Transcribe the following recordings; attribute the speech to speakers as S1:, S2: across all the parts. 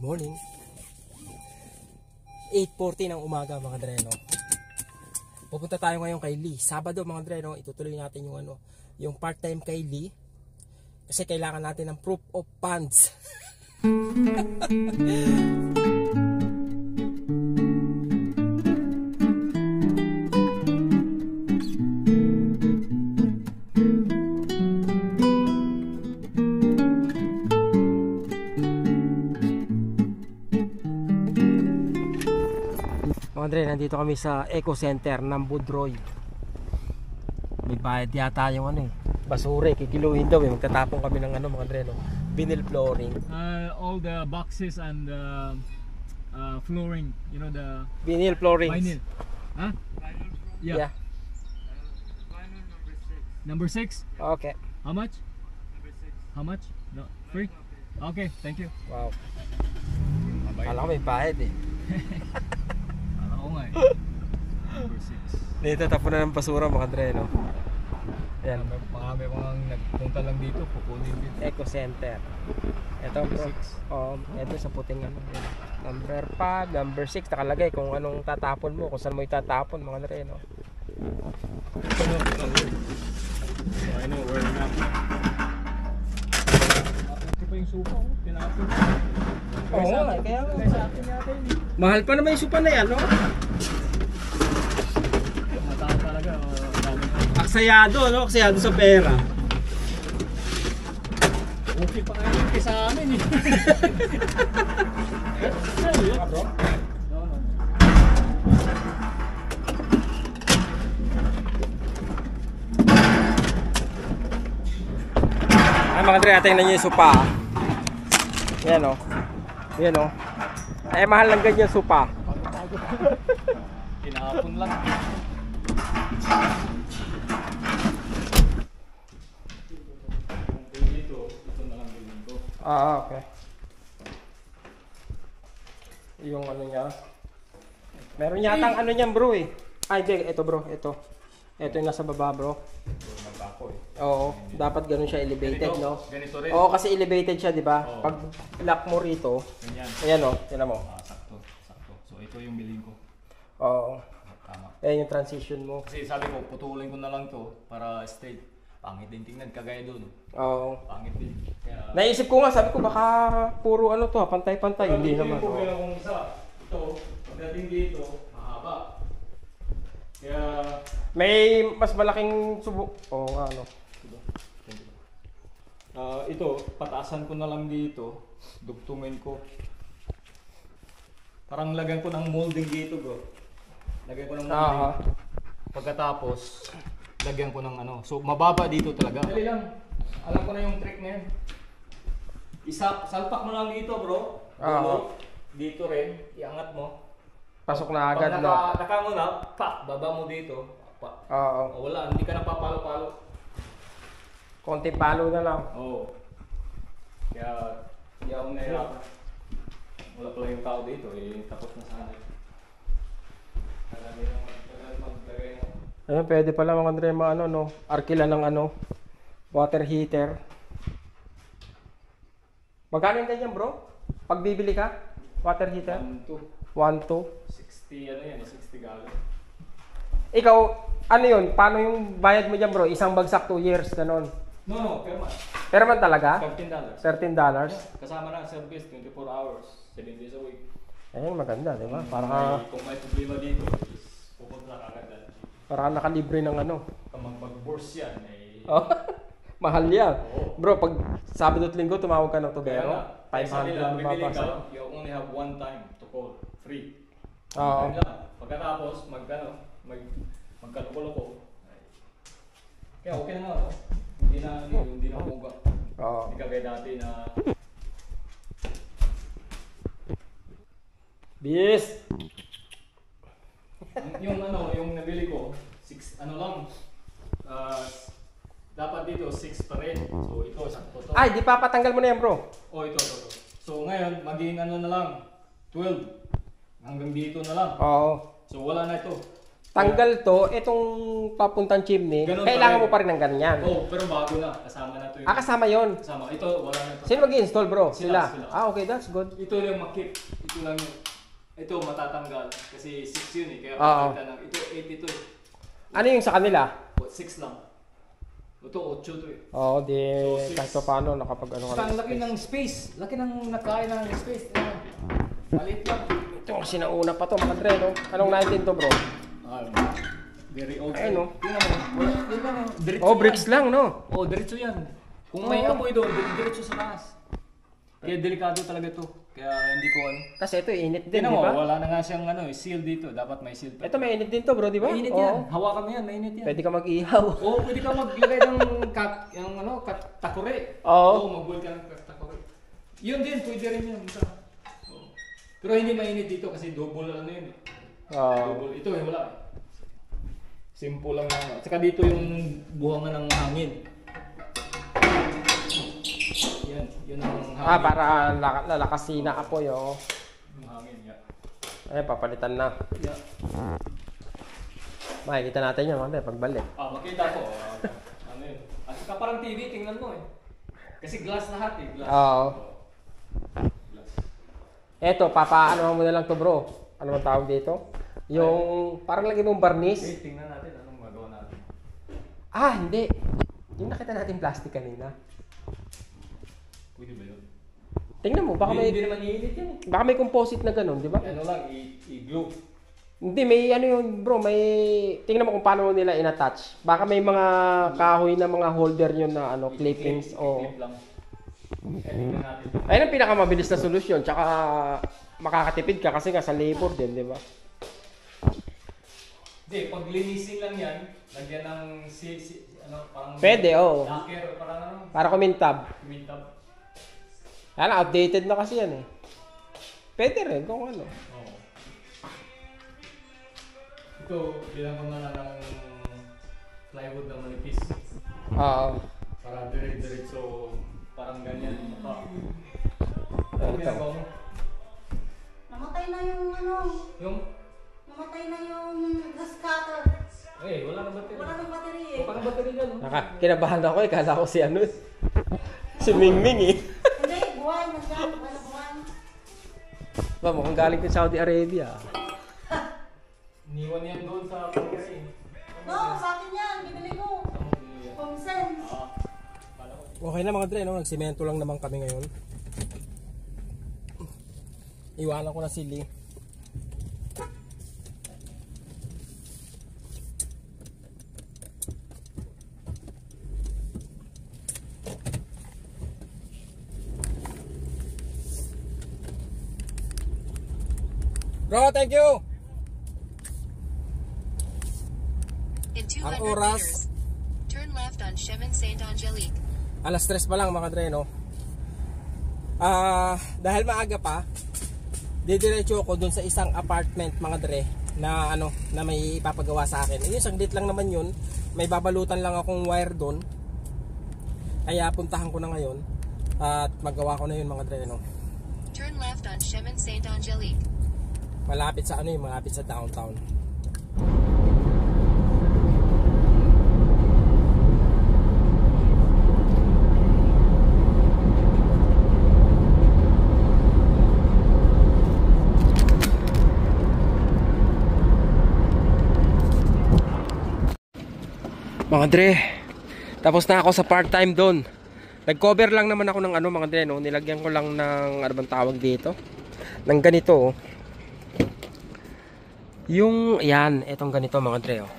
S1: Morning. 8:40 ng umaga mga dreno. Pupunta tayo ngayon kay Lee. Sabado mga dreno, itutuloy natin yung yung part-time kay Lee. Kasi kailangan natin ng proof of funds. Mga dre, nandito kami sa Eco Center ng Budroy. May bayad yata yung basura, kikiluhin daw magtatapon kami ng mga dre, vinyl flooring.
S2: All the boxes and flooring, you know, the
S1: vinyl flooring.
S2: Vinyl. Huh?
S1: Yeah.
S3: Vinyl
S2: number 6.
S1: Okay.
S2: How much?
S3: Number 6.
S2: How much? No, free? Okay, thank you.
S1: Wow. Alam ko may bayad
S2: Alam ko nga Number 6.
S1: Dito tapon na ng basura mga dre, no? Ayan.
S2: May mga nagpunta lang dito, kukunin dito.
S1: Eco Center. Ito bro. Ito sa puting number 5, number 6 nakalagay kung anong tatapon mo, kung saan mo itatapon mga dre, no?
S2: So I know where na. Ito pa yung supa, tinapon.
S1: Oo nga, kaya
S2: sa akin yata yun.
S1: mahal pa naman yung supa na yan, no?
S2: Matao talaga,
S1: Aksayado, no? Aksayado sa pera.
S2: okay pa kayo sa amin eh. Bro? No.
S1: Ay mga dre, ating na nyo yung supa. Yan o. Yan o. Ay mahal lang ganyan supa.
S2: Tinapon lang. Ito na lang bilhin ko.
S1: Okay. Yung niya. Meron yatang niyan bro eh. Ay di, ito bro, ito. Ito yung nasa baba bro.
S2: Nagpako eh.
S1: Oo, dapat ganun siya elevated,
S2: Ganito,
S1: no?
S2: ganito rin.
S1: Oo, kasi elevated siya, di ba?
S2: Oo.
S1: Pag lock mo rito,
S2: Ganyan.
S1: ayan o, tinan mo.
S2: Sakto. So ito yung bilhin ko.
S1: Oo.
S2: Tama.
S1: Ayan yung transition mo.
S2: Kasi sabi ko, putulin ko na lang to para straight. Pangit din tingnan, kagaya doon.
S1: Oo.
S2: Pangit din. Kaya,
S1: Naisip ko nga, sabi ko baka puro to, pantay-pantay. Hindi naman.
S2: ko bilang kung isa. Ito, pagdating dito, mahaba. Kaya,
S1: May mas malaking subo. Oo nga, no?
S2: ito, pataasan ko na lang dito. Dugtungin ko. Parang lagyan ko ng molding dito, bro. Lagyan ko ng molding. Pagkatapos, lagyan ko ng so mababa dito talaga. Dali lang. Alam ko na yung trick na yan. Salpak mo lang dito, bro. Dito rin, iangat mo.
S1: Pasok na
S2: Pag
S1: agad, no?
S2: naka mo na, baba mo dito.
S1: Oo.
S2: Wala, hindi ka na papalo-palo.
S1: Konti palo na lang.
S2: Oo. Kaya, hindi ako nahirapan. Wala pala yung tao dito, tapos na sana. Marami nang maglagay mo.
S1: Ayun, pwede pala mga Andre, no? Arkila ng water heater. Magkano yung ganyan, bro? Pag bibili ka? Water heater?
S2: 1, 2.
S1: 1, 2.
S2: 60, 60 gallon.
S1: Ikaw, yun? Paano yung bayad mo dyan, bro? Isang bagsak, 2 years, ganon.
S2: No, per month.
S1: Pero man talaga?
S2: $13.
S1: $13.
S2: Kasama na ang service, 24 hours, 7 days a week.
S1: Ayun, maganda, di ba? Para
S2: Kung may problema dito, pupunta ka agad.
S1: para nakalibre ng
S2: Kung mag-burst yan,
S1: Oh, mahal yan.
S2: Oo.
S1: Bro, pag Sabado at Linggo, tumawag ka ng
S2: Kaya
S1: tubero.
S2: nga, sa
S1: 500
S2: nila,
S1: ang
S2: bibili
S1: mababasa.
S2: ka, you only have one time to call, free.
S1: Oo.
S2: Time lang. Pagkatapos, magkaloko-loko. Kaya okay na nga, no? Hindi na umuga.
S1: Oo.
S2: Hindi kagaya dati na
S1: Bis!
S2: yung nabili ko, 6 lang, dapat dito 6 pa rin. So ito, sakto to.
S1: Ay, di pa patanggal mo na yan, bro.
S2: Ito. So ngayon, maging na lang, 12. Hanggang dito na lang.
S1: Oo.
S2: So wala na ito.
S1: tanggal to, itong papuntang chimney,
S2: Ganun
S1: kailangan
S2: pa rin.
S1: mo pa rin ng ganyan.
S2: Pero bago na. Kasama na to yung...
S1: Kasama yon.
S2: Kasama. Ito, wala na to.
S1: Sino mag-install bro?
S2: Sila.
S1: Okay, that's good.
S2: Ito yung makip. Ito lang yun. Ito matatanggal. Kasi 6 yun eh. Kaya
S1: Oo.
S2: pakita lang. Ito 8 ito eh.
S1: Ano yung sa kanila?
S2: 6 lang. Ito 8 to eh.
S1: Oo, di
S2: So,
S1: kahit pa paano nakapag ano ka.
S2: Basta ang laki ng space. Laki ng nakain ng space. Malit lang.
S1: Ito kasi nauna pa to mga dre, no? Anong 19 to bro?
S2: Very old.
S1: Ayun, no?
S2: Yun naman. Yun lang. Diretso
S1: Oh, bricks
S2: yan.
S1: lang, no?
S2: Oh, diretso yan. Kung may
S1: Oo.
S2: apoy doon, diretso sa taas. Kaya delikado talaga to. Kaya hindi ko ano.
S1: Kasi ito init din,
S2: Tingnan
S1: di
S2: mo,
S1: ba?
S2: wala na nga siyang seal dito. Dapat may seal pa.
S1: Ito may init din to bro, di ba?
S2: Mainit
S1: Oo.
S2: yan. Hawakan mo yan, mainit yan.
S1: Pwede ka mag-ihaw.
S2: Oo, pwede ka maglagay ng takore.
S1: Oo.
S2: Mag-boil ka ng takore. Yun din, pwede rin yun. Isa. Oo. Pero hindi mainit dito kasi double ano yun eh. Double. Ito eh, wala eh. Simple lang naman. Saka dito yung buhangan ng hangin. Yan ang hangin.
S1: Para lalakasin na apoy, oh.
S2: Yung hangin, yeah.
S1: Ay, papalitan na.
S2: Yeah.
S1: Makikita natin yan, mga pagbalik.
S2: Makita ko. Ano yun? At saka parang TV, tingnan mo eh. Kasi glass lahat eh. Glass.
S1: Oo.
S2: Glass.
S1: Eto, papaano mo na lang to bro. Ano man tawag dito? Yung parang lagi mong barnis.
S2: Okay, tingnan natin anong magawa natin.
S1: Hindi. Yung nakita natin plastic kanina.
S2: Pwede ba yun?
S1: Tingnan mo, baka
S2: Hindi
S1: may
S2: naman iinit yan eh.
S1: baka may composite na ganun, di ba?
S2: Ano lang, i-glue.
S1: Hindi, may ano yun bro, may tingnan mo kung paano nila in-attach. Baka may mga kahoy na mga holder yun na ano, clippings o
S2: Clip lang. Tingnan natin.
S1: ayun ang pinakamabilis na solusyon. Tsaka makakatipid ka kasi nga sa labor din, di ba?
S2: Hindi, pag linisin lang yan, lagyan ng parang...
S1: Pwede, oo.
S2: Lacquer, parang ano,
S1: Para kumintab.
S2: kumintab.
S1: Yan, outdated na kasi yan eh. Pwede rin kung ano.
S2: Oo. Ito, bilang ko na lang ng plywood na manipis.
S1: Oo.
S2: Para diretso, parang ganyan.
S1: Ito.
S2: Ginagawa mo?
S4: Namatay na yung ano,
S2: Yung...
S4: namatay na yung gas cutter.
S2: wala nang battery.
S4: Wala nang battery eh.
S2: Parang battery yan.
S1: Kinabahan ako eh. Kala ko si ano. Si Mingming eh.
S4: Hindi, buwan, nandiyan, wala buwan.
S1: Ba, mukhang galing sa Saudi Arabia.
S2: Iniwan yan doon sa pagkain.
S4: No, sa akin yan, bibili ko. Consense.
S1: Okay na mga dre, no? Nagsimento lang naman kami ngayon. Iwanan ko na si Lee. Bro, thank you!
S5: In 200
S1: Ang oras,
S5: meters, turn left on Chemin Saint-Angelique.
S1: alas 3 pa lang mga dre, no? Dahil maaga pa, didiretso ko dun sa isang apartment mga dre na ano, na may ipapagawa sa akin. Yung saglit lang naman yun, may babalutan lang akong wire dun. Kaya puntahan ko na ngayon at magawa ko na yun mga dre, no?
S5: Turn left on Chemin Saint-Angelique.
S1: Malapit sa ano yun, malapit sa downtown. Mga dre, tapos na ako sa part-time doon. Nag-cover lang naman ako ng ano mga dre, no? Nilagyan ko lang ng ano bang tawag dito? Ng ganito, oh. Yung, yan, etong ganito mga dre, oh.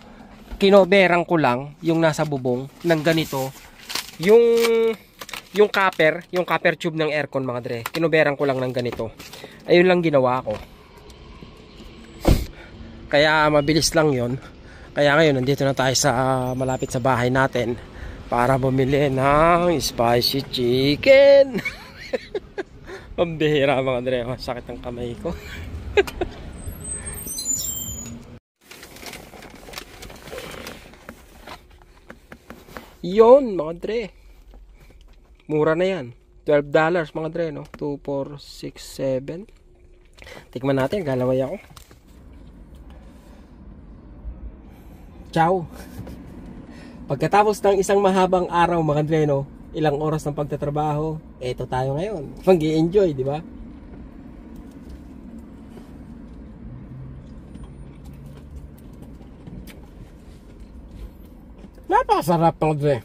S1: Kinoberang ko lang yung nasa bubong ng ganito. Yung copper tube ng aircon mga dre. Kinoberang ko lang ng ganito. Ayun lang ginawa ko. Kaya mabilis lang yon. Kaya ngayon nandito na tayo sa malapit sa bahay natin para bumili ng spicy chicken. Pambihira mga dre, sakit ng kamay ko. Yon mga dre, mura na yan, $12 mga dre, no? 2, 4, 6, 7. Tikman natin, galaway ako. Ciao. Pagkatapos ng isang mahabang araw mga dreno, ilang oras ng pagtatrabaho, eto tayo ngayon. Mag-i-enjoy, di ba? Napakasarap mga dre.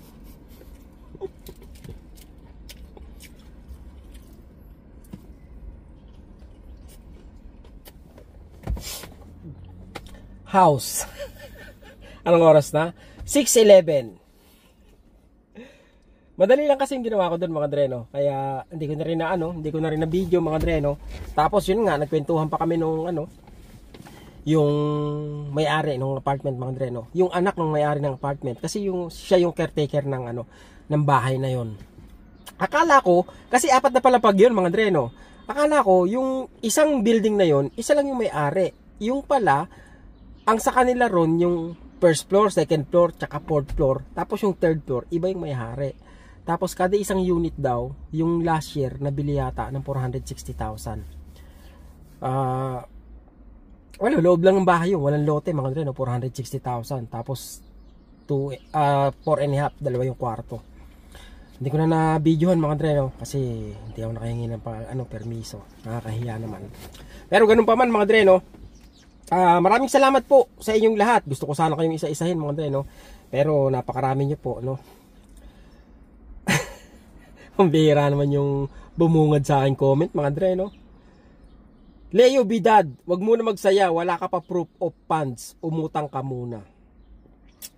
S1: House. Anong oras na? 6:11. Madali lang kasi yung ginawa ko doon mga dreno. Kaya hindi ko na rin na video mga dreno. Tapos yun nga, nagkwentuhan pa kami nung yung may-ari ng apartment mga dreno. Yung anak ng may-ari ng apartment kasi siya yung caretaker ng bahay na yon. Akala ko kasi 4 na palapag yun mga dreno. Akala ko yung isang building na yon, isa lang yung may-ari. Yung pala ang sa kanila ron yung first floor, second floor, tsaka fourth floor. Tapos yung third floor, iba yung may-ari. Tapos kada isang unit daw, yung last year, nabili yata ng 460,000. Wala, loob lang ng bahay yung walang lote, mga dreno, 460,000. Tapos 4.5, dalawa yung kwarto. Hindi ko na na-videohan mga dreno kasi hindi ako nakahingi ng permiso. Nakakahiya naman. Pero ganun pa man mga dreno. Maraming salamat po sa inyong lahat. Gusto ko sana kayong isa-isahin mga dreno. Pero napakarami nyo po, no? Ang bihira naman yung bumungad sa aking comment mga dreno. Leo Bidad, wag muna magsaya, wala ka pa proof of funds, umutang ka muna.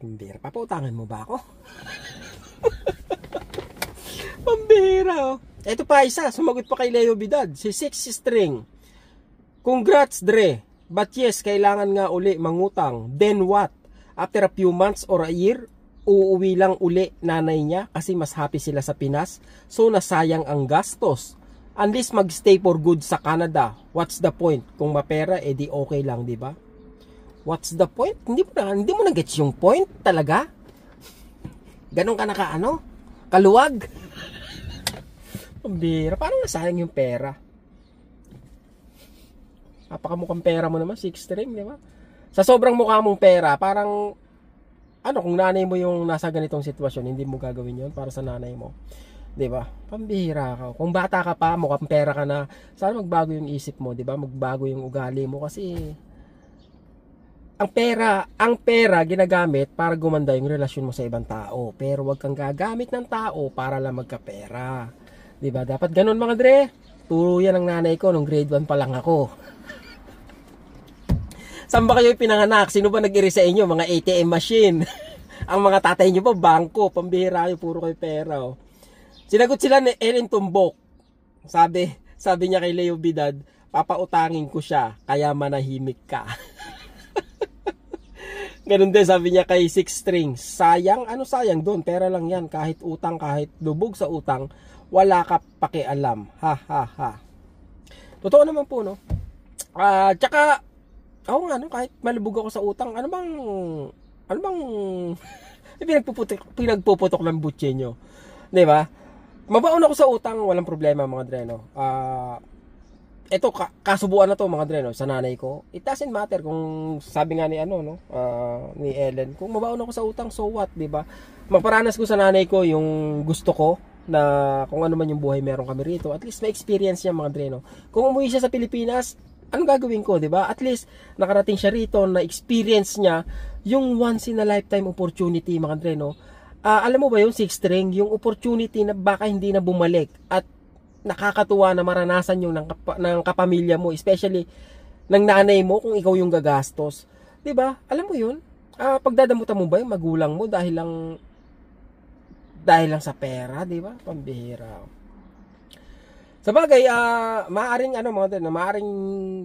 S1: Pambihira, papautangan mo ba ako? Pambihira, oh. Ito pa isa, sumagot pa kay Leo Bidad, si 6 string. Congrats Dre, but yes, kailangan nga uli mangutang. Then what? After a few months or a year, uuwi lang uli nanay niya kasi mas happy sila sa Pinas, so nasayang ang gastos. Unless magstay for good sa Canada, what's the point? Kung mapera, edi okay lang, di ba? What's the point? Hindi mo na gets yung point talaga. Ganon ka kaluwag. Pambira, parang nasayang yung pera. Napakamukhang pera mo naman, 6 string, di ba? Sa sobrang mukha mong pera, parang kung nanay mo yung nasa ganitong sitwasyon, hindi mo gagawin yun para sa nanay mo. Diba? Pambihira ka. Kung bata ka pa, mukhang pera ka na, sana magbago yung isip mo, diba? Magbago yung ugali mo kasi ang pera ginagamit para gumanda yung relasyon mo sa ibang tao. Pero wag kang gagamit ng tao para lang magkapera. Diba? Dapat ganun mga dre. Turo yan ng nanay ko nung grade 1 pa lang ako. Saan ba kayo pinanganak? Sino ba nag-iri sa inyo? Mga ATM machine. Ang mga tatay nyo pa, bangko. Pambihira yung puro kayo pera. Oh. Sinagot sila ni Erin Tumbok. Sabi niya kay Leo Bidad, papautangin ko siya, kaya manahimik ka. Ganun din sabi niya kay 6 string. Sayang, sayang doon? Pera lang yan. Kahit utang, kahit lubog sa utang, wala ka pakialam. Ha ha ha. Totoo naman po, no? Tsaka, ako nga, no, kahit malubog ako sa utang, ano bang pinagpuputok ng butse nyo? Diba? Mabaon ako sa utang, walang problema mga dreno. Ito kasubuan na to mga dreno sa nanay ko. It doesn't matter kung sabi nga ni ni Ellen, kung mabaon ako sa utang, so what, 'di ba? Maparanas ko sa nanay ko yung gusto ko na kung ano man yung buhay meron kami rito. At least may experience niya mga dreno. Kung umuwi siya sa Pilipinas, anong gagawin ko, 'di ba? At least nakarating siya rito na experience niya yung once in a lifetime opportunity mga dreno. Alam mo ba yung 6 string, yung opportunity na baka hindi na bumalik at nakakatuwa na maranasan yung ng kapamilya mo, especially ng nanay mo kung ikaw yung gagastos. 'Di ba? Alam mo yun? Pagdadamutan mo ba yung magulang mo dahil lang sa pera, 'di ba? Pambihira. Sabagay, maaring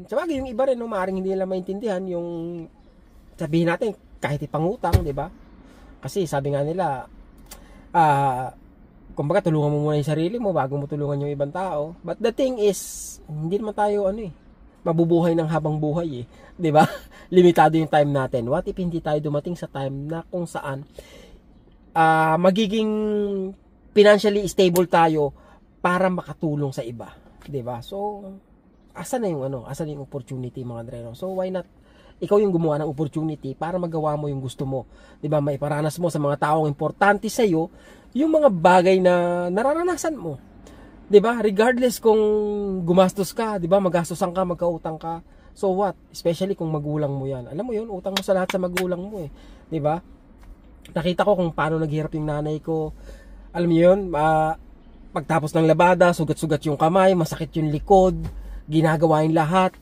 S1: sabagay yung iba rin, no, maaring hindi nila maintindihan yung sabihin natin kahit ipangutang, 'di ba? Kasi sabi nga nila, kumbaga tulungan mo muna yung sarili mo bago mo tulungan yung ibang tao. But the thing is, hindi naman tayo mabubuhay ng habang buhay 'di ba? Limitado yung time natin. What if hindi tayo dumating sa time na kung saan magiging financially stable tayo para makatulong sa iba, 'di ba? So, asan na yung opportunity mga dreno? So why not ikaw yung gumawa ng opportunity para magawa mo yung gusto mo. 'Di ba? Maiparanas mo sa mga taong importante sa iyo yung mga bagay na nararanasan mo. 'Di ba? Regardless kung gumastos ka, 'di ba? Magastosan ka, magkautang ka. So what? Especially kung magulang mo 'yan. Alam mo 'yun, utang mo sa lahat sa magulang mo eh. 'Di ba? Nakita ko kung paano naghirap yung nanay ko. Alam niyo 'yun, pagtapos ng labada, sugat-sugat yung kamay, masakit yung likod, ginagawa yung lahat.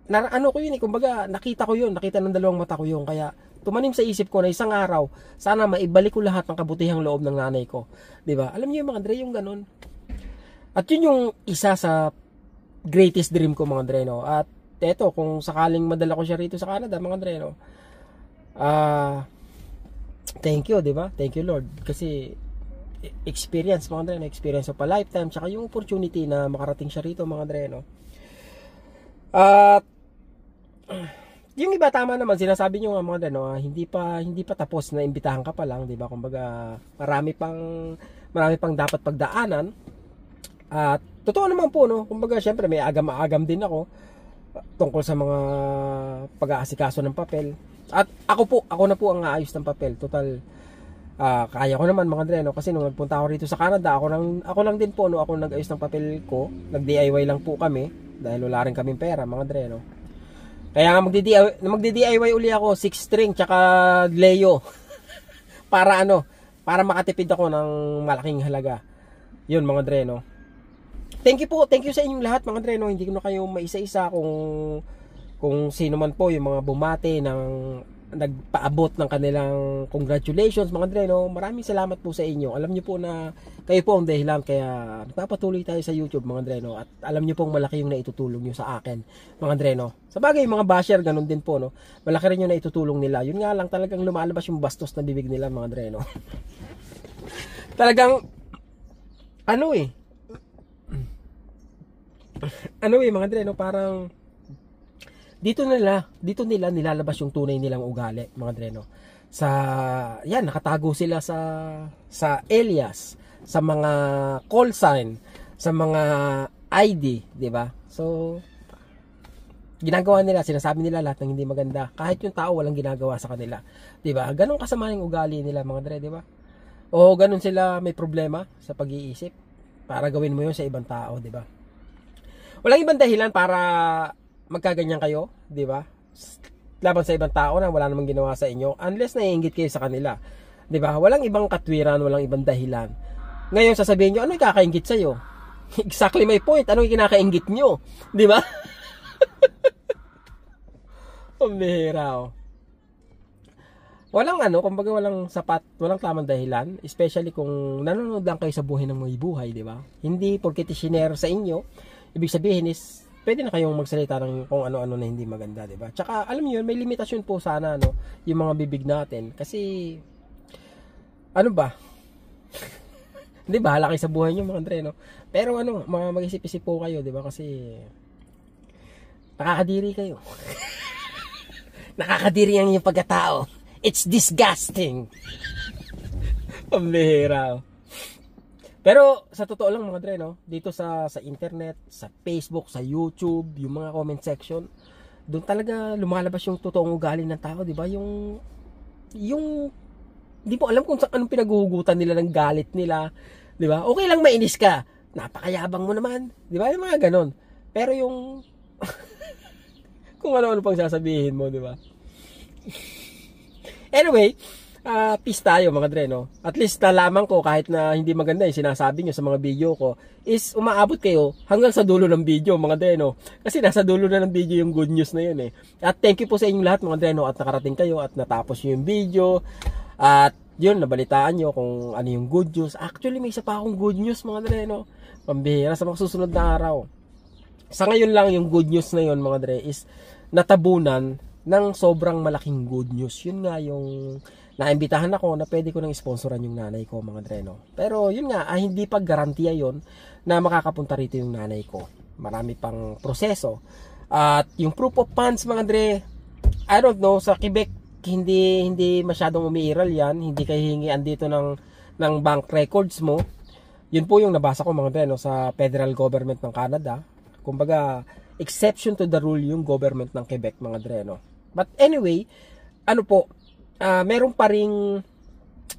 S1: Ano ko yun eh, kumbaga nakita ko yun, nakita ng dalawang mata ko yun, kaya tumanim sa isip ko na isang araw, sana maibalik ko lahat ng kabutihang loob ng nanay ko. 'Di ba? Alam niyo mga Dre, yung ganun. At yun yung isa sa greatest dream ko mga Dre, no? At eto, kung sakaling madala ko siya rito sa Canada mga Dre, no? Thank you, 'di ba? Thank you Lord, kasi experience mga Dre, no? Experience of a lifetime, tsaka yung opportunity na makarating siya rito mga Dre, no? At yung iba tama naman sinasabi niyo nga mga Dre, no? Hindi pa tapos na imbitahan ka pa lang, 'di ba? Kumbaga marami pang dapat pagdaanan. At totoo naman po, no? Kumbaga syempre may agam-agam din ako tungkol sa mga pag-aasikaso ng papel. At ako na po ang aayos ng papel. Total kaya ko naman mga Dre, no? Kasi nung nagpunta ako rito sa Canada, ako lang din po, no? Ako nag-ayos ng papel ko. Nag-DIY lang po kami dahil wala rin kaming pera mga Dre, no? Kaya nga magdi-DIY uli ako 6 string tsaka Leo para para makatipid ako ng malaking halaga. Yun mga Dre, no? Thank you sa inyong lahat mga Dre, no? Hindi ko na kayo maisa-isa kung sino man po yung mga bumati ng nagpaabot ng kanilang congratulations mga Dre, no? Maraming salamat po sa inyo. Alam niyo po na kayo po ang dahilan kaya nagpapatuloy tayo sa YouTube mga Dre, no? At alam niyo pong malaki yung naitutulong niyo sa akin mga Dre, no? Sa bagay yung mga basher ganun din po, no? Malaki rin yung naitutulong nila. Yun nga lang talagang lumalabas yung bastos na bibig nila mga Dre, no? Talagang mga Dre, no? Parang dito nila nilalabas yung tunay nilang ugali mga Dre, no? Nakatago sila sa alias, sa mga call sign, sa mga ID, di ba? So ginagawa nila, sinasabi nila lahat ng hindi maganda, kahit yung tao walang ginagawa sa kanila, di ba? Ganun kasama yung ugali nila mga Dre, di ba? O ganun sila may problema sa pag-iisip para gawin mo yun sa ibang tao, di ba? Walang ibang dahilan para magkaganyan kayo, di ba? Laban sa ibang tao na wala namang ginawa sa inyo, unless naiinggit kayo sa kanila, di ba? Walang ibang katwiran, walang ibang dahilan. Ngayon sasabihin nyo, ano yung kakainggit sa'yo? Exactly my point, ano yung kinakainggit nyo, di ba? Pambihira, oh. Walang kumbaga walang sapat, walang tamang dahilan, especially kung nanonood lang kayo sa buhay ng mga buhay, di ba? Hindi porket i-share sa inyo, ibig sabihin is pwede na kayong magsalita ng kung ano-ano na hindi maganda, 'di ba? Tsaka alam niyo 'yun, may limitasyon po sana yung mga bibig natin kasi ano ba? Hindi bahala kayo sa buhay niyo mga Dre, no? Pero mag-isip-isip po kayo, 'di ba? Kasi nakakadiri kayo. Nakakadiri ang inyong pagkatao. It's disgusting. Pambihira. Pero sa totoo lang mga Dre, no, dito sa internet, sa Facebook, sa YouTube, yung mga comment section, doon talaga lumalabas yung totoong ugali ng tao, 'di ba? Yung hindi mo alam kung anong pinaghuhugutan nila ng galit nila, 'di ba? Okay lang mainis ka. Napakayabang mo naman, 'di ba? Yung mga ganon. Pero yung kung ano-ano pang sasabihin mo, 'di ba? Anyway, peace tayo mga Dre, no? At least nalaman ko kahit na hindi maganda yung sinasabi nyo sa mga video ko is umaabot kayo hanggang sa dulo ng video mga Dre, no? Kasi nasa dulo na ng video yung good news na yun eh. At thank you po sa inyong lahat mga Dre, no? At nakarating kayo at natapos nyo yung video. At yun, nabalitaan nyo kung ano yung good news. Actually may isa pa akong good news mga Dre, no? Pambihira sa mga susunod na araw. Sa ngayon lang yung good news na yun mga Dre is natabunan ng sobrang malaking good news. Yun nga yung naimbitahan ako na pwede ko nang sponsoran yung nanay ko mga Dre, no? Pero yun nga, hindi pa garantiya yun na makakapunta rito yung nanay ko. Marami pang proseso. At yung proof of funds mga Dre, I don't know, sa Quebec hindi masyadong umiiral yan. Hindi kayo hingian dito ng bank records mo. Yun po yung nabasa ko mga Dre, no, sa federal government ng Canada. Kumbaga exception to the rule yung government ng Quebec mga Dre, no? But anyway, ano po, meron pa ring,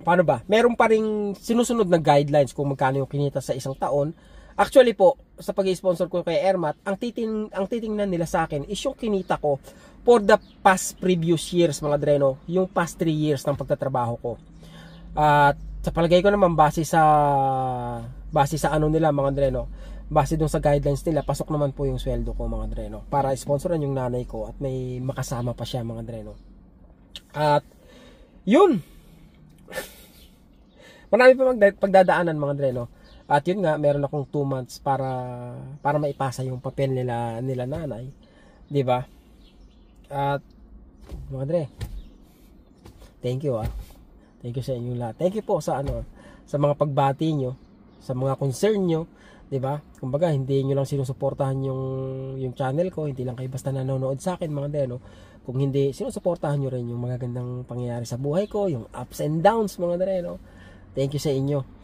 S1: paano ba? Meron pa ring sinusunod na guidelines kung magkano yung kinita sa isang taon. Actually po, sa pag-sponsor ko kay Airmat, ang titingnan nila sa akin is yung kinita ko for the past previous years, mga dreno, yung past 3 years ng pagtatrabaho ko. At sa palagay ko naman, base sa ano nila, mga dreno, base dun sa guidelines nila, pasok naman po yung sweldo ko, mga dreno, para sponsoran yung nanay ko at may makasama pa siya, mga dreno. At yun, marami pa pagdadaanan, mga dreno. At yun nga, meron akong 2 months para maipasa yung papel nila nanay, 'di ba? At mga dre, thank you Thank you sa inyo lahat. Thank you po sa sa mga pagbati nyo, sa mga concern nyo, 'di ba? Kumbaga, hindi niyo lang sinusuportahan yung channel ko, hindi lang kayo basta nanonood sa akin, mga dre, no? Kung hindi, sinusuportahan nyo rin yung magagandang pangyayari sa buhay ko, yung ups and downs, mga dre, no? Thank you sa inyo.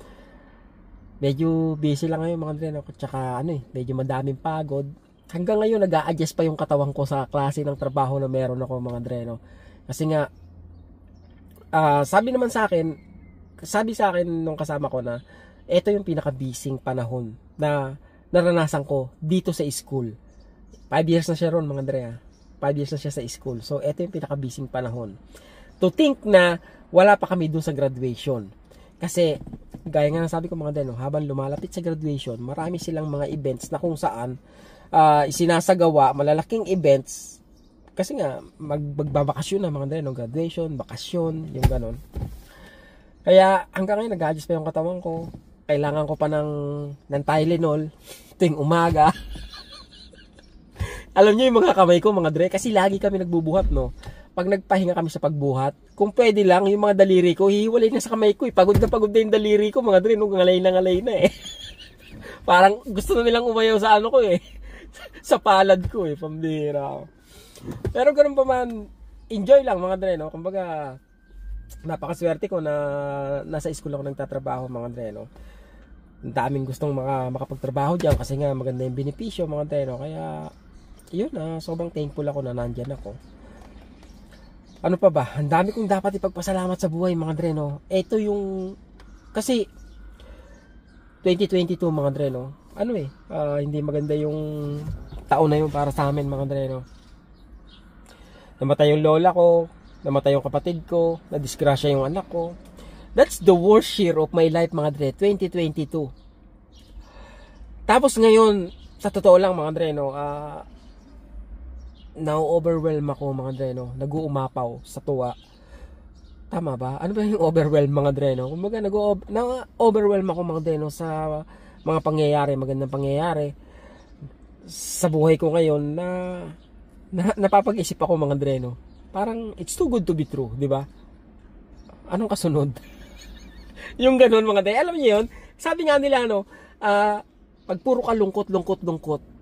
S1: Medyo busy lang ngayon, mga dre, no? Tsaka medyo madaming pagod. Hanggang ngayon nag-a-adjust pa yung katawan ko sa klase ng trabaho na meron ako, mga dre, no? Kasi nga sabi sa akin nung kasama ko na ito yung pinaka-busy panahon na naranasan ko dito sa school. 5 years na siya ron, mga dre, 5 years na siya sa school. So ito yung pinaka-busy panahon. To think na wala pa kami dun sa graduation. Kasi gaya nga sabi ko, mga dre, no, habang lumalapit sa graduation, marami silang mga events na kung saan isinasagawa, malalaking events. Kasi nga magbabakasyon na, mga dre, no, graduation, bakasyon, yung ganon. Kaya hanggang ngayon nag-adjust pa yung katawan ko. Kailangan ko pa ng Tylenol tuwing umaga. Alam niyo yung mga kamay ko, mga dre, kasi lagi kami nagbubuhat, no. Pag nagpahinga kami sa pagbuhat, kung pwede lang, yung mga daliri ko, hihiwalay na sa kamay ko. Pagod na yung daliri ko, mga dre, nung ngalay na eh. Parang gusto na nilang umayaw sa ko eh. Sa palad ko eh, pambira. Pero ganun pa man, enjoy lang, mga dre, no. Kumbaga, napakaswerte ko na nasa school ako nagtatrabaho, mga dre, no. Ang daming gustong makapagtrabaho dyan kasi nga maganda yung benepisyo, mga dre, no. Kaya, yun sobrang thankful ako na nandyan ako. Ano pa ba? Ang dami kong dapat ipagpasalamat sa buhay, mga dre, no. Ito yung kasi 2022, mga dre, no. Hindi maganda yung taon na yun para sa amin, mga dre, no. Namatay yung lola ko, namatay yung kapatid ko, nadisgrasya yung anak ko. That's the worst year of my life, mga dre, 2022. Tapos ngayon, sa totoo lang, mga dre, no, na-overwhelm ako, mga dre, no. Nag-uumapaw sa tuwa. Tama ba? Ano ba yung overwhelm, mga dre, no? Kumbaga, na-overwhelm ako, mga dre, no, sa mga pangyayari, magandang pangyayari sa buhay ko ngayon na napapag-isip ako, mga dre, no. Parang it's too good to be true, di ba? Anong kasunod? Yung ganun, mga dre. Alam niyo yun? Sabi nga nila, no, pag puro ka lungkot,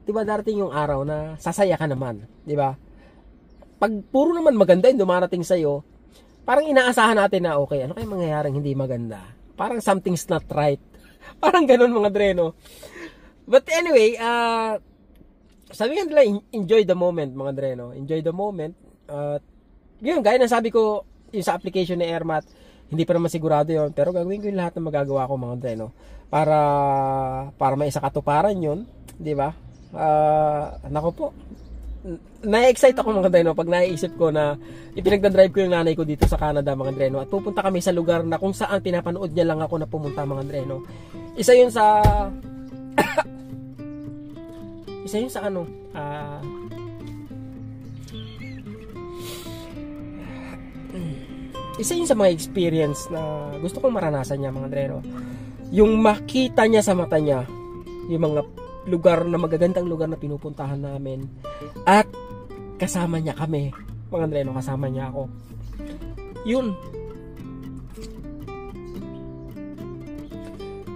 S1: diba darating yung araw na sasaya ka naman, diba? Pag puro naman maganda yung dumarating sa'yo, parang inaasahan natin na okay, ano kaya mangyayaring hindi maganda? Parang something's not right. Parang ganun, mga dre, no? But anyway, sabi nga nila, enjoy the moment, mga dre, no? Enjoy the moment. Yun, gaya na sabi ko, yung sa application ni Airmat, hindi pa naman sigurado yun, pero gagawin ko yung lahat ng magagawa ko, mga dre, no? Para may isa katuparan yun, diba? Nako po, na-excite ako, mga dre, no, pag naiisip ko na ipinagdadrive ko yung nanay ko dito sa Canada, mga dre, no, at pupunta kami sa lugar na kung saan pinapanood niya lang ako na pumunta, mga dre, no. Isa yun sa isa yun sa mga experience na gusto kong maranasan niya, mga dre, no. Yung makita niya sa mata niya yung mga lugar na magagandang lugar na pinupuntahan namin at kasama niya kami, mga dre, no, kasama niya ako. Yun,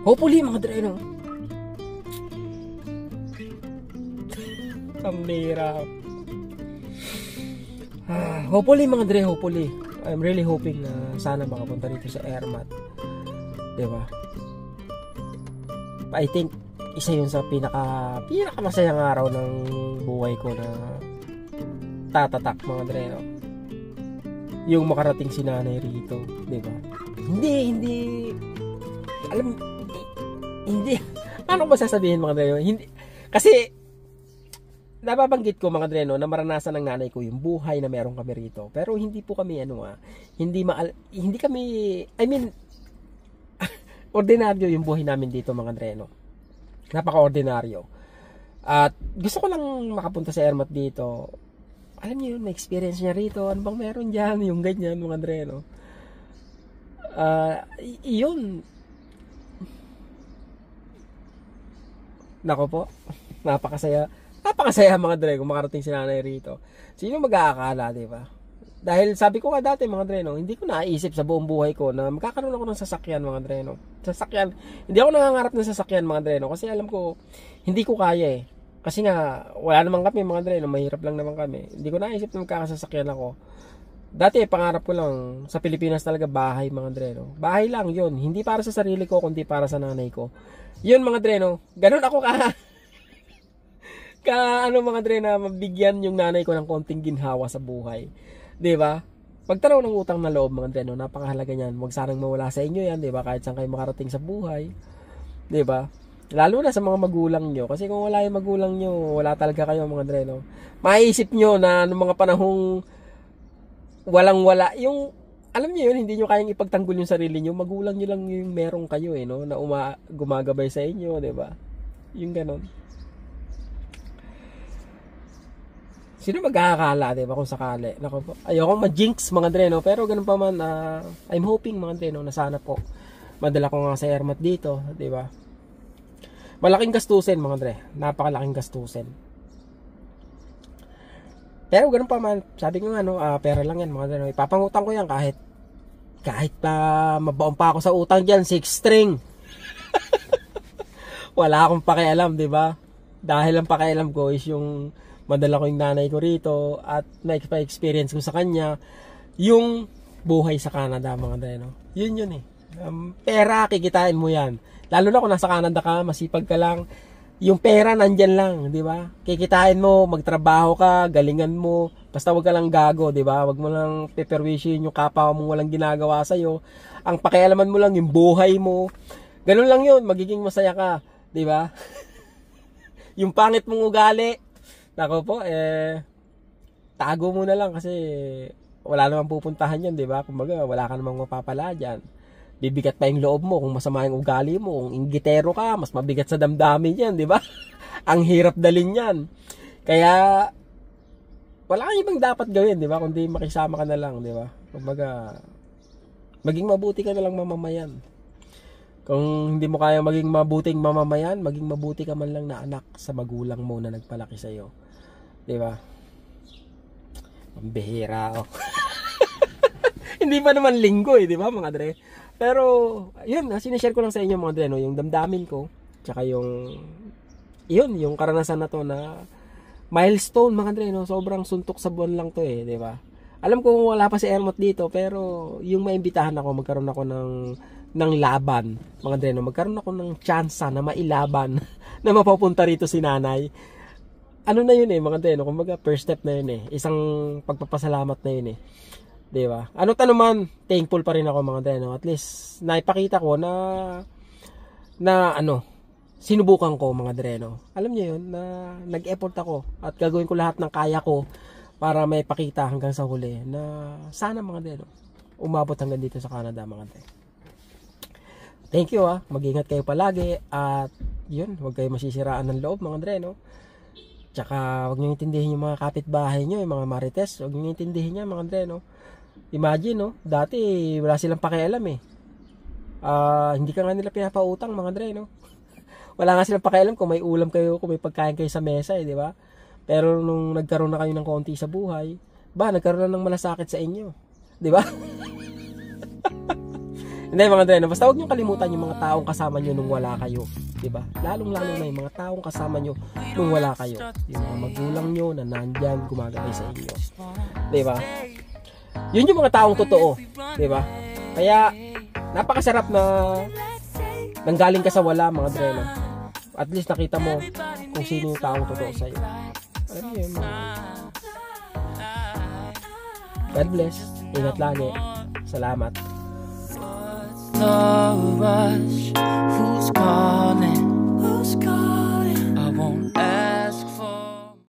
S1: hopefully, mga dre, no, pambira. Hopefully, mga dre, hopefully, I'm really hoping na sana makapunta dito sa Airmat, diba? I think isa yun sa pinakamasayang araw ng buhay ko na tatatak, mga dre, no? yung makarating si nanay rito, di ba? Hindi, alam, hindi, paano ba sasabihin mga dreno? Hindi, kasi, nababanggit ko mga dreno na maranasan ng nanay ko yung buhay na meron kami rito. Pero hindi po kami, hindi kami, I mean, ordinaryo yung buhay namin dito mga dreno. Napaka-ordinaryo. At gusto ko lang makapunta sa Ermat dito. Alam niyo yun, may experience niya rito. Ano bang meron dyan? Yung ganyan, mga dreno. Yun. Nako po. Napakasaya mga dre kung makarating si nanay rito. Sino mag-aakala, di ba? Dahil sabi ko nga dati mga dreno, hindi ko naisip sa buong buhay ko na magkakaroon ako ng sasakyan mga dreno. Sasakyan. Hindi ako nangangarap ng sasakyan mga dreno kasi alam ko hindi ko kaya eh. Kasi nga wala naman kami mga dreno, mahirap lang naman kami. Hindi ko naisip na magkakasasakyan ako. Dati pangarap ko lang sa Pilipinas talaga bahay mga dreno. Bahay lang 'yun, hindi para sa sarili ko kundi para sa nanay ko. 'Yun mga dreno, ganun ako mga dreno, mabigyan yung nanay ko ng konting ginhawa sa buhay. 'Di ba? Pagtanaw ng utang na loob mga dreno, napakahalaga niyan. Huwag sanang mawala sa inyo 'yan, 'di ba? Kahit saan kayo makarating sa buhay. 'Di ba? Lalo na sa mga magulang nyo. Kasi kung wala yung magulang nyo, wala talaga kayo mga dreno. Maiisip nyo na noong mga panahong walang-wala, yung, alam nyo yun, hindi nyo kayang ipagtanggol yung sarili nyo, magulang nyo lang yung meron kayo no? Na gumagabay sa inyo, diba? Yung ganon. Sino mag-aakala, diba, kung sakali? Naku po, ayokong ma-jinx mga dreno, pero ganun pa man, I'm hoping mga dreno na sana po madala ko nga sa Ermat dito, diba? Malaking gastusin mga dre, napakalaking gastusin. Pero ganun pa man, sabi ko nga pera lang yan mga dre. Ipapangutang ko yan kahit mabaon pa ako sa utang diyan, 6 string. Wala akong pakialam, 'di ba? Dahil ang pakialam ko is yung madala ko yung nanay ko rito at na-experience ko sa kanya yung buhay sa Canada mga dre, no. Yun eh. Pera kikitain mo yan. Lalo na kung nasa Canada ka, masipag ka lang, yung pera nandyan lang, di ba? Kikitain mo, magtrabaho ka, galingan mo, basta wag ka lang gago, di ba? Wag mo lang peperwishin yung kapwa mong walang ginagawa sa'yo. Ang pakialaman mo lang yung buhay mo. Ganun lang yun, magiging masaya ka, di ba? Yung pangit mong ugali, nako po, tago mo na lang kasi wala namang pupuntahan yan, di ba? Kumbaga, wala ka namang mapapala dyan. Bibigat pa yung loob mo kung masama yung ugali mo, kung inggitero ka, mas mabigat sa damdamin yan, di ba? Ang hirap dalin yan. Kaya wala kang ibang dapat gawin, di ba? Kundi makisama ka na lang, di ba? Kumbaga, maging mabuti ka na lang mamamayan. Kung hindi mo kaya maging mabuting mamamayan, maging mabuti ka man lang na anak sa magulang mo na nagpalaki sa iyo. Di ba? Pambihira ako. Hindi pa naman linggo di ba mga dre? Pero, yun, sinishare ko lang sa inyo mga dre, no, yung damdamin ko, tsaka yung karanasan na to na milestone mga dre, no, sobrang suntok sa buwan lang to di ba? Alam ko wala pa si Ermat dito, pero yung maimbitahan ako, magkaroon ako ng laban, mga dre, no, magkaroon ako ng tsansa na mailaban na mapapunta rito si nanay. Ano na yun mga dre, no, kumbaga first step na yun isang pagpapasalamat na yun diba? Ano naman, thankful pa rin ako mga dre, no? At least naipakita ko na sinubukan ko mga dre, no? Alam niyo yun, na nag-effort ako at gagawin ko lahat ng kaya ko para may pakita hanggang sa huli na sana mga dre, no, umabot hanggang dito sa Canada mga dre. Thank you mag-ingat kayo palagi at yun, huwag kayo masisiraan ng loob mga dre, no? Tsaka huwag niyo intindihin yung mga kapitbahay niyo, yung mga marites, huwag niyo intindihin yan mga dre, no? Imagine, no? Dati wala silang pakialam hindi ka nga nila pinapautang mga dre, no? Wala nga silang pakialam kung may ulam kayo, kung may pagkain kayo sa mesa, di ba? Pero nung nagkaroon na kayo ng konti sa buhay, nagkaroon na ng malasakit sa inyo, di ba? Hindi mga dre, no? Basta huwag niyo kalimutan yung mga taong kasama niyo nung wala kayo, di ba? Lalong-lalo na yung mga taong kasama niyo nung wala kayo. Yung mga magulang niyo na nandyan gumagabay sa inyo, di ba? Yun yung mga taong totoo, di ba? Kaya napakasarap na nanggaling ka sa wala mga dre, no? At least nakita mo kung sino yung taong totoo sa iyo. Alam niyo yun, God bless. Ingat lagi. Salamat.
S6: The rush, who's calling?